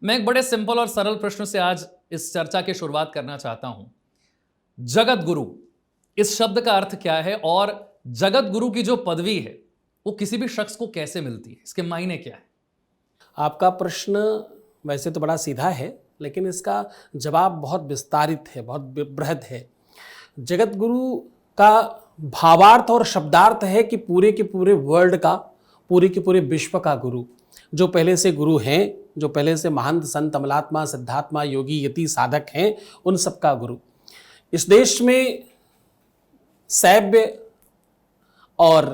मैं एक बड़े सिंपल और सरल प्रश्न से आज इस चर्चा की शुरुआत करना चाहता हूं। जगत गुरु, इस शब्द का अर्थ क्या है और जगत गुरु की जो पदवी है वो किसी भी शख्स को कैसे मिलती है, इसके मायने क्या है? आपका प्रश्न वैसे तो बड़ा सीधा है, लेकिन इसका जवाब बहुत विस्तारित है, बहुत बृहद है। जगत गुरु का भावार्थ और शब्दार्थ है कि पूरे के पूरे वर्ल्ड का, पूरे के पूरे विश्व का गुरु, जो पहले से गुरु हैं, जो पहले से महंत संत अमलात्मा सिद्धात्मा योगी यति साधक हैं, उन सबका गुरु। इस देश में शैव और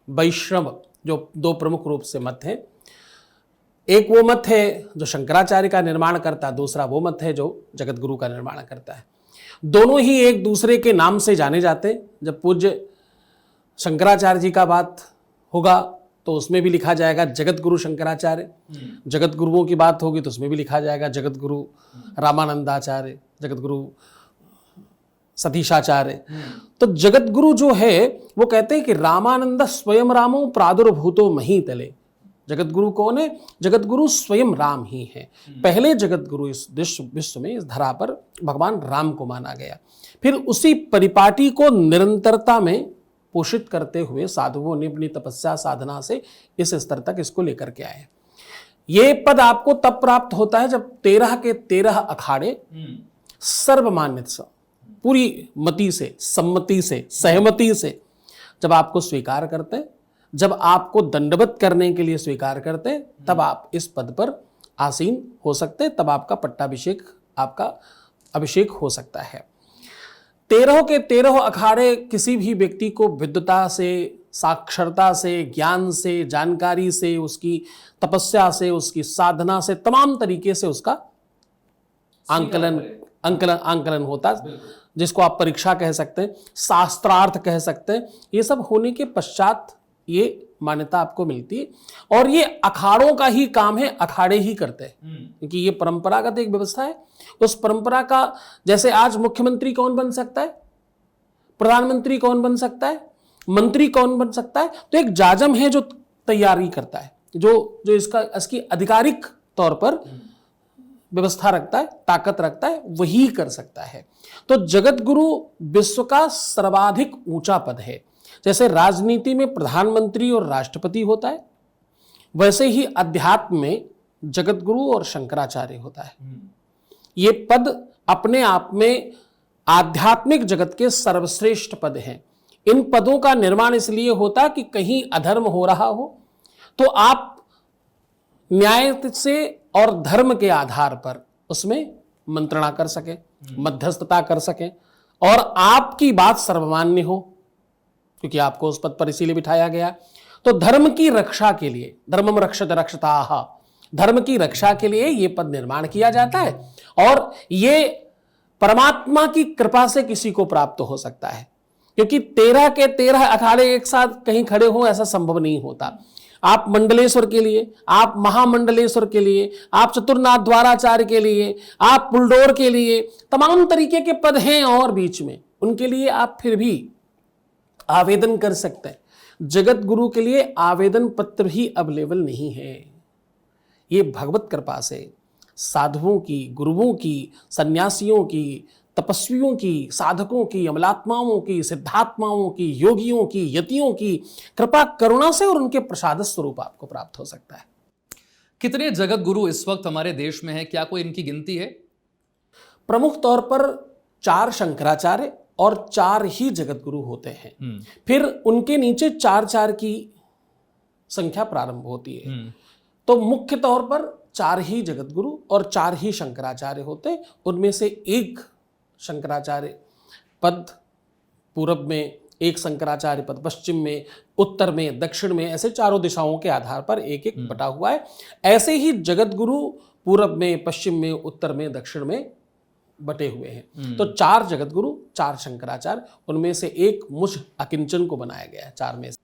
वैष्णव जो दो प्रमुख रूप से मत हैं। एक वो मत है जो शंकराचार्य का निर्माण करता है, दूसरा वो मत है जो जगत गुरु का निर्माण करता है। दोनों ही एक दूसरे के नाम से जाने जाते हैं। जब पूज्य शंकराचार्य जी का बात होगा तो उसमें भी लिखा जाएगा जगत गुरु शंकराचार्य, जगत गुरुओं की बात होगी तो उसमें भी लिखा जाएगा जगत गुरु रामानंदाचार्य, जगत गुरु सतीशाचार्य। तो जगत गुरु जो है वो कहते हैं कि रामानंद स्वयं रामो प्रादुर्भूतो महीतले। जगत गुरु कौन है? जगत गुरु स्वयं राम ही है। पहले जगत गुरु इस विश्व में, इस धरा पर भगवान राम को माना गया। फिर उसी परिपाटी को निरंतरता में पोषित करते हुए साधुओं ने अपनी तपस्या साधना से इस स्तर तक इसको लेकर के आए। ये पद आपको तब प्राप्त होता है जब 13 के 13 अखाड़े सर्वमान्य पूरी मति से, सम्मति से, सहमति से जब आपको स्वीकार करते हैं, जब आपको दंडवत करने के लिए स्वीकार करते हैं, तब आप इस पद पर आसीन हो सकते हैं, तब आपका पट्टाभिषेक, आपका अभिषेक हो सकता है। 13 के 13 अखाड़े किसी भी व्यक्ति को विद्वता से, साक्षरता से, ज्ञान से, जानकारी से, उसकी तपस्या से, उसकी साधना से, तमाम तरीके से उसका आंकलन होता है, जिसको आप परीक्षा कह सकते हैं, शास्त्रार्थ कह सकते हैं। ये सब होने के पश्चात ये मान्यता आपको मिलती है। और ये अखाड़ों का ही काम है, अखाड़े ही करते हैं, क्योंकि ये परंपरागत एक व्यवस्था है। उस परंपरा का, जैसे आज मुख्यमंत्री कौन बन सकता है, प्रधानमंत्री कौन बन सकता है, मंत्री कौन बन सकता है, तो एक जाजम है जो तैयारी करता है, जो इसकी आधिकारिक तौर पर व्यवस्था रखता है, ताकत रखता है, वही कर सकता है। तो जगत गुरु विश्व का सर्वाधिक ऊंचा पद है। जैसे राजनीति में प्रधानमंत्री और राष्ट्रपति होता है, वैसे ही अध्यात्म में जगत गुरु और शंकराचार्य होता है। ये पद अपने आप में आध्यात्मिक जगत के सर्वश्रेष्ठ पद हैं। इन पदों का निर्माण इसलिए होता कि कहीं अधर्म हो रहा हो तो आप न्याय से और धर्म के आधार पर उसमें मंत्रणा कर सके, मध्यस्थता कर सके, और आपकी बात सर्वमान्य हो, क्योंकि आपको उस पद पर इसीलिए बिठाया गया। तो धर्म की रक्षा के लिए, धर्मम रक्षत रक्षताः, धर्म की रक्षा के लिए ये पद निर्माण किया जाता है। और ये परमात्मा की कृपा से किसी को प्राप्त हो सकता है, क्योंकि 13 के 13 अखाड़े एक साथ कहीं खड़े हों ऐसा संभव नहीं होता। आप मंडलेश्वर के लिए, आप महामंडलेश्वर के लिए, आप चतुर्नाथ द्वाराचार्य के लिए, आप पुलडोर के लिए, तमाम तरीके के पद हैं और बीच में, उनके लिए आप फिर भी आवेदन कर सकते हैं। जगत गुरु के लिए आवेदन पत्र भी अवेलेबल नहीं है। ये भगवत कृपा से साधुओं की, गुरुओं की, सन्यासियों की, तपस्वियों की, साधकों की, अमलात्माओं की, सिद्धात्माओं की, योगियों की, यतियों की कृपा करुणा से और उनके प्रसाद स्वरूप आपको प्राप्त हो सकता है। कितने जगत गुरु इस वक्त हमारे देश में है? क्या कोई इनकी गिनती है? प्रमुख तौर पर 4 शंकराचार्य और 4 ही जगत गुरु होते हैं। फिर उनके नीचे 4-4 की संख्या प्रारंभ होती है। तो मुख्य तौर पर 4 ही जगत गुरु और 4 ही शंकराचार्य होते हैं। उनमें से एक शंकराचार्य पद पूरब में, एक शंकराचार्य पद पश्चिम में, उत्तर में, दक्षिण में, ऐसे चारों दिशाओं के आधार पर एक एक बटा हुआ है। ऐसे ही जगत गुरु पूरब में, पश्चिम में, उत्तर में, दक्षिण में बटे हुए हैं। तो 4 जगत गुरु, 4 शंकराचार्य, उनमें से एक मुझ अकिंचन को बनाया गया है 4 में से।